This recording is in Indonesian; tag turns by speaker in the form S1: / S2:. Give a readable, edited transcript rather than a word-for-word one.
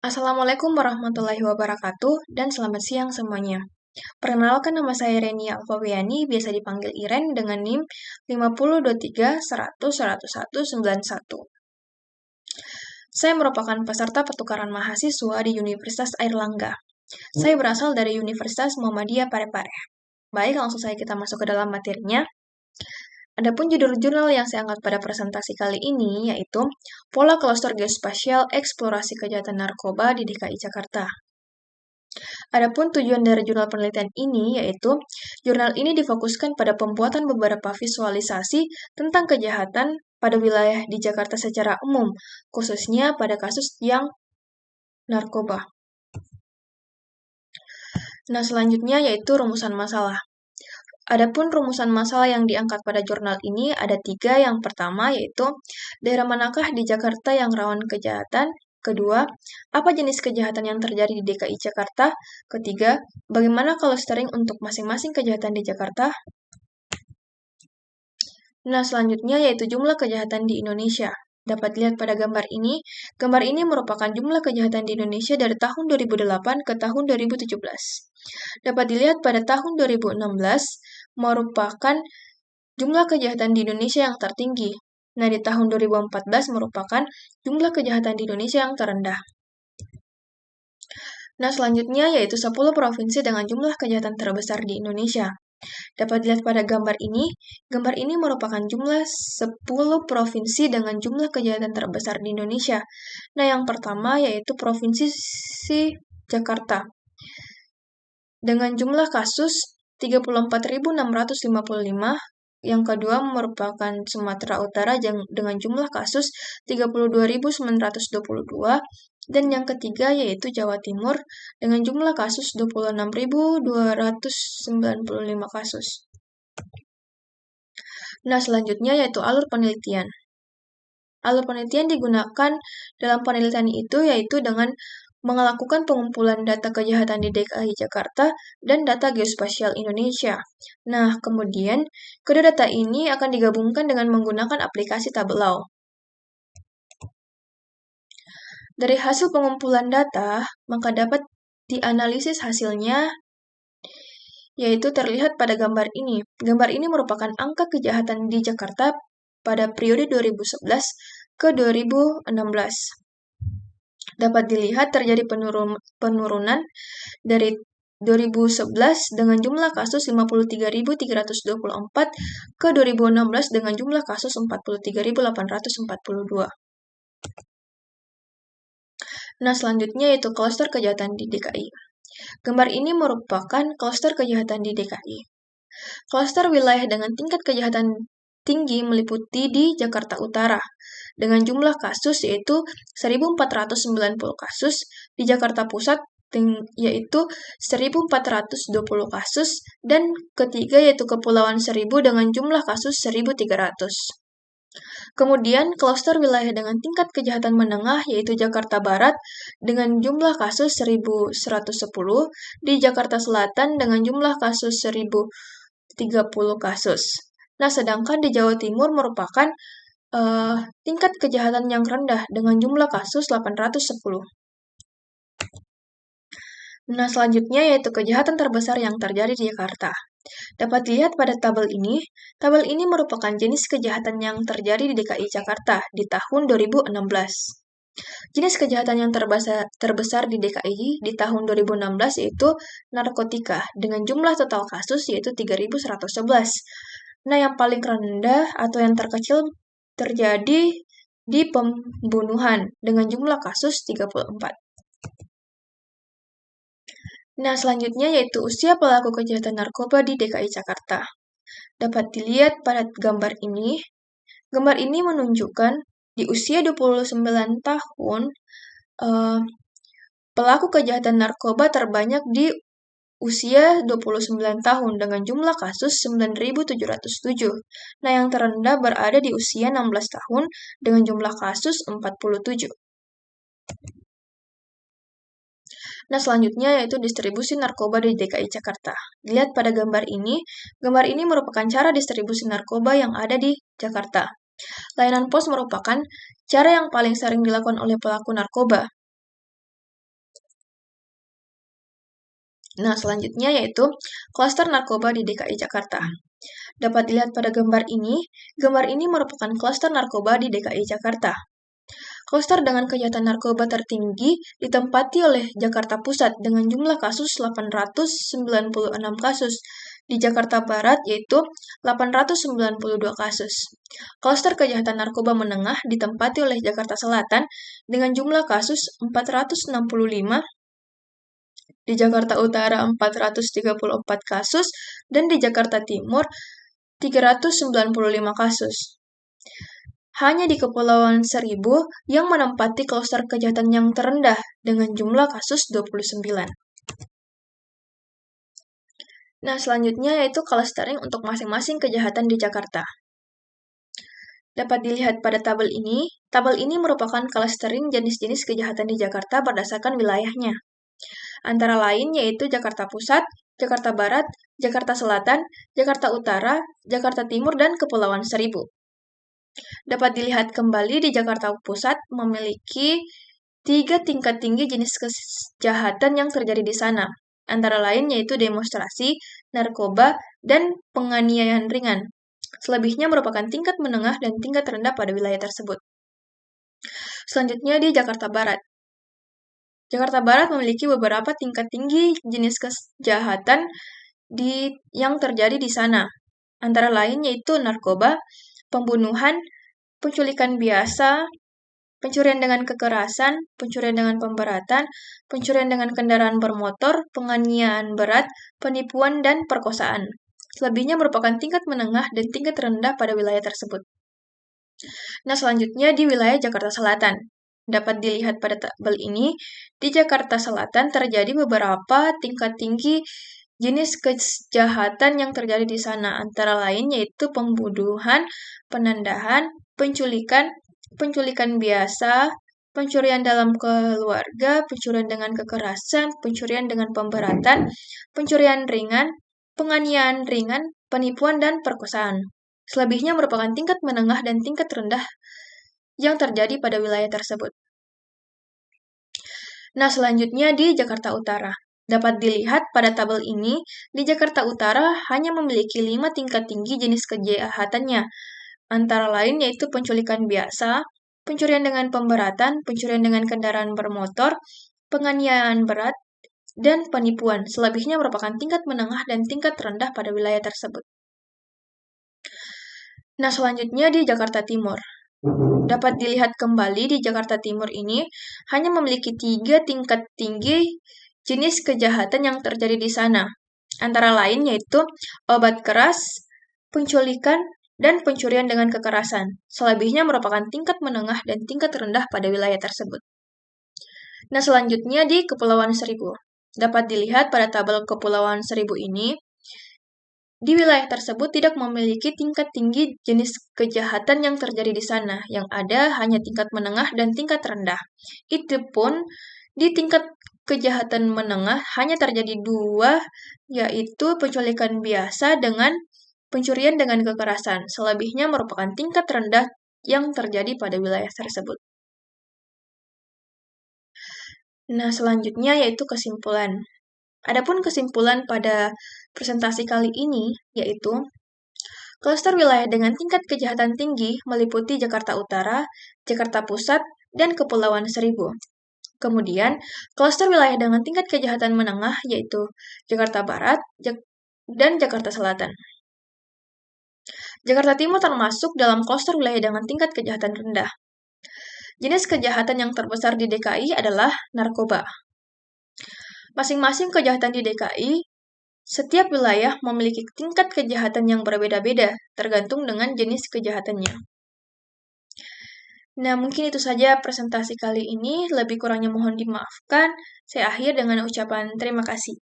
S1: Assalamualaikum warahmatullahi wabarakatuh dan selamat siang semuanya. Perkenalkan nama saya Renia Alfawiani, biasa dipanggil Iren dengan NIM 5023100191. Saya merupakan peserta pertukaran mahasiswa di Universitas Airlangga. Saya berasal dari Universitas Muhammadiyah Parepare. Baik, langsung saja kita masuk ke dalam materinya. Adapun judul-jurnal yang saya angkat pada presentasi kali ini yaitu Pola Kluster Geospasial Eksplorasi Kejahatan Narkoba di DKI Jakarta. Adapun tujuan dari jurnal penelitian ini yaitu jurnal ini difokuskan pada pembuatan beberapa visualisasi tentang kejahatan pada wilayah di Jakarta secara umum, khususnya pada kasus yang narkoba. Nah, selanjutnya yaitu rumusan masalah. Adapun rumusan masalah yang diangkat pada jurnal ini ada 3. Yang pertama yaitu daerah manakah di Jakarta yang rawan kejahatan? Kedua, apa jenis kejahatan yang terjadi di DKI Jakarta? Ketiga, bagaimana clustering untuk masing-masing kejahatan di Jakarta? Nah, selanjutnya yaitu jumlah kejahatan di Indonesia. Dapat dilihat pada gambar ini. Gambar ini merupakan jumlah kejahatan di Indonesia dari tahun 2008 ke tahun 2017. Dapat dilihat pada tahun 2016 merupakan jumlah kejahatan di Indonesia yang tertinggi. Nah, di tahun 2014 merupakan jumlah kejahatan di Indonesia yang terendah. Nah, selanjutnya yaitu 10 provinsi dengan jumlah kejahatan terbesar di Indonesia. Dapat dilihat pada gambar ini. Gambar ini merupakan jumlah 10 provinsi dengan jumlah kejahatan terbesar di Indonesia. Nah, yang pertama yaitu Provinsi Jakarta. Dengan jumlah kasus 34.655, yang kedua merupakan Sumatera Utara dengan jumlah kasus 32.922, dan yang ketiga yaitu Jawa Timur dengan jumlah kasus 26.295 kasus. Nah, selanjutnya yaitu alur penelitian. Alur penelitian digunakan dalam penelitian itu yaitu dengan melakukan pengumpulan data kejahatan di DKI Jakarta dan data geospasial Indonesia. Nah, kemudian kedua data ini akan digabungkan dengan menggunakan aplikasi Tableau. Dari hasil pengumpulan data, maka dapat dianalisis hasilnya, yaitu terlihat pada gambar ini. Gambar ini merupakan angka kejahatan di Jakarta pada periode 2011 ke 2016. Dapat dilihat terjadi penurunan dari 2011 dengan jumlah kasus 53.324 ke 2016 dengan jumlah kasus 43.842. Nah, selanjutnya yaitu klaster kejahatan di DKI. Gambar ini merupakan klaster kejahatan di DKI. Klaster wilayah dengan tingkat kejahatan tinggi meliputi di Jakarta Utara dengan jumlah kasus yaitu 1.490 kasus, di Jakarta Pusat yaitu 1.420 kasus, dan ketiga yaitu Kepulauan Seribu dengan jumlah kasus 1.300. Kemudian klaster wilayah dengan tingkat kejahatan menengah yaitu Jakarta Barat dengan jumlah kasus 1.110, di Jakarta Selatan dengan jumlah kasus 1.030 kasus. Nah, sedangkan di Jawa Timur merupakan tingkat kejahatan yang rendah dengan jumlah kasus 810. Nah, selanjutnya yaitu kejahatan terbesar yang terjadi di Jakarta. Dapat dilihat pada tabel ini. Tabel ini merupakan jenis kejahatan yang terjadi di DKI Jakarta di tahun 2016. Jenis kejahatan yang terbesar di DKI di tahun 2016 yaitu narkotika dengan jumlah total kasus yaitu 3.111. Nah, yang paling rendah atau yang terkecil terjadi di pembunuhan dengan jumlah kasus 34. Nah, selanjutnya yaitu usia pelaku kejahatan narkoba di DKI Jakarta. Dapat dilihat pada gambar ini. Gambar ini menunjukkan di usia 29 tahun, pelaku kejahatan narkoba terbanyak di usia 29 tahun dengan jumlah kasus 9.707. Nah, yang terendah berada di usia 16 tahun dengan jumlah kasus 47. Nah, selanjutnya yaitu distribusi narkoba di DKI Jakarta. Dilihat pada gambar ini. Gambar ini merupakan cara distribusi narkoba yang ada di Jakarta. Layanan pos merupakan cara yang paling sering dilakukan oleh pelaku narkoba. Nah, selanjutnya yaitu klaster narkoba di DKI Jakarta. Dapat dilihat pada gambar ini merupakan klaster narkoba di DKI Jakarta. Klaster dengan kejahatan narkoba tertinggi ditempati oleh Jakarta Pusat dengan jumlah kasus 896 kasus. Di Jakarta Barat yaitu 892 kasus. Klaster kejahatan narkoba menengah ditempati oleh Jakarta Selatan dengan jumlah kasus 465, di Jakarta Utara 434 kasus, dan di Jakarta Timur 395 kasus. Hanya di Kepulauan Seribu yang menempati klaster kejahatan yang terendah dengan jumlah kasus 29. Nah, selanjutnya yaitu clustering untuk masing-masing kejahatan di Jakarta. Dapat dilihat pada tabel ini. Tabel ini merupakan clustering jenis-jenis kejahatan di Jakarta berdasarkan wilayahnya. Antara lain yaitu Jakarta Pusat, Jakarta Barat, Jakarta Selatan, Jakarta Utara, Jakarta Timur, dan Kepulauan Seribu. Dapat dilihat kembali di Jakarta Pusat memiliki 3 tingkat tinggi jenis kejahatan yang terjadi di sana. Antara lain yaitu demonstrasi, narkoba, dan penganiayaan ringan. Selebihnya merupakan tingkat menengah dan tingkat rendah pada wilayah tersebut. Selanjutnya di Jakarta Barat. Jakarta Barat memiliki beberapa tingkat tinggi jenis kejahatan yang terjadi di sana. Antara lain yaitu narkoba, pembunuhan, penculikan biasa, pencurian dengan kekerasan, pencurian dengan pemberatan, pencurian dengan kendaraan bermotor, penganiayaan berat, penipuan, dan perkosaan. Selebihnya merupakan tingkat menengah dan tingkat rendah pada wilayah tersebut. Nah, selanjutnya di wilayah Jakarta Selatan. Dapat dilihat pada tabel ini, di Jakarta Selatan terjadi beberapa tingkat tinggi jenis kejahatan yang terjadi di sana. Antara lain yaitu pembunuhan, penandahan, penculikan biasa, pencurian dalam keluarga, pencurian dengan kekerasan, pencurian dengan pemberatan, pencurian ringan, penganiayaan ringan, penipuan, dan perkosaan. Selebihnya merupakan tingkat menengah dan tingkat rendah yang terjadi pada wilayah tersebut. Nah, selanjutnya di Jakarta Utara. Dapat dilihat pada tabel ini, di Jakarta Utara hanya memiliki 5 tingkat tinggi jenis kejahatannya. Antara lain yaitu penculikan biasa, pencurian dengan pemberatan, pencurian dengan kendaraan bermotor, penganiayaan berat, dan penipuan. Selebihnya merupakan tingkat menengah dan tingkat rendah pada wilayah tersebut. Nah, selanjutnya di Jakarta Timur. Dapat dilihat kembali di Jakarta Timur ini hanya memiliki 3 tingkat tinggi jenis kejahatan yang terjadi di sana. Antara lain yaitu obat keras, penculikan, dan pencurian dengan kekerasan. Selebihnya merupakan tingkat menengah dan tingkat rendah pada wilayah tersebut. Nah, selanjutnya di Kepulauan Seribu. Dapat dilihat pada tabel Kepulauan Seribu ini, di wilayah tersebut tidak memiliki tingkat tinggi jenis kejahatan yang terjadi di sana. Yang ada hanya tingkat menengah dan tingkat rendah. Itu pun di tingkat kejahatan menengah hanya terjadi 2, yaitu penculikan biasa dengan pencurian dengan kekerasan. Selebihnya merupakan tingkat rendah yang terjadi pada wilayah tersebut. Nah, selanjutnya yaitu kesimpulan. Adapun kesimpulan pada presentasi kali ini yaitu klaster wilayah dengan tingkat kejahatan tinggi meliputi Jakarta Utara, Jakarta Pusat, dan Kepulauan Seribu. Kemudian, klaster wilayah dengan tingkat kejahatan menengah yaitu Jakarta Barat dan Jakarta Selatan. Jakarta Timur termasuk dalam klaster wilayah dengan tingkat kejahatan rendah. Jenis kejahatan yang terbesar di DKI adalah narkoba. Masing-masing kejahatan di DKI, setiap wilayah memiliki tingkat kejahatan yang berbeda-beda, tergantung dengan jenis kejahatannya. Nah, mungkin itu saja presentasi kali ini. Lebih kurangnya mohon dimaafkan. Saya akhir dengan ucapan terima kasih.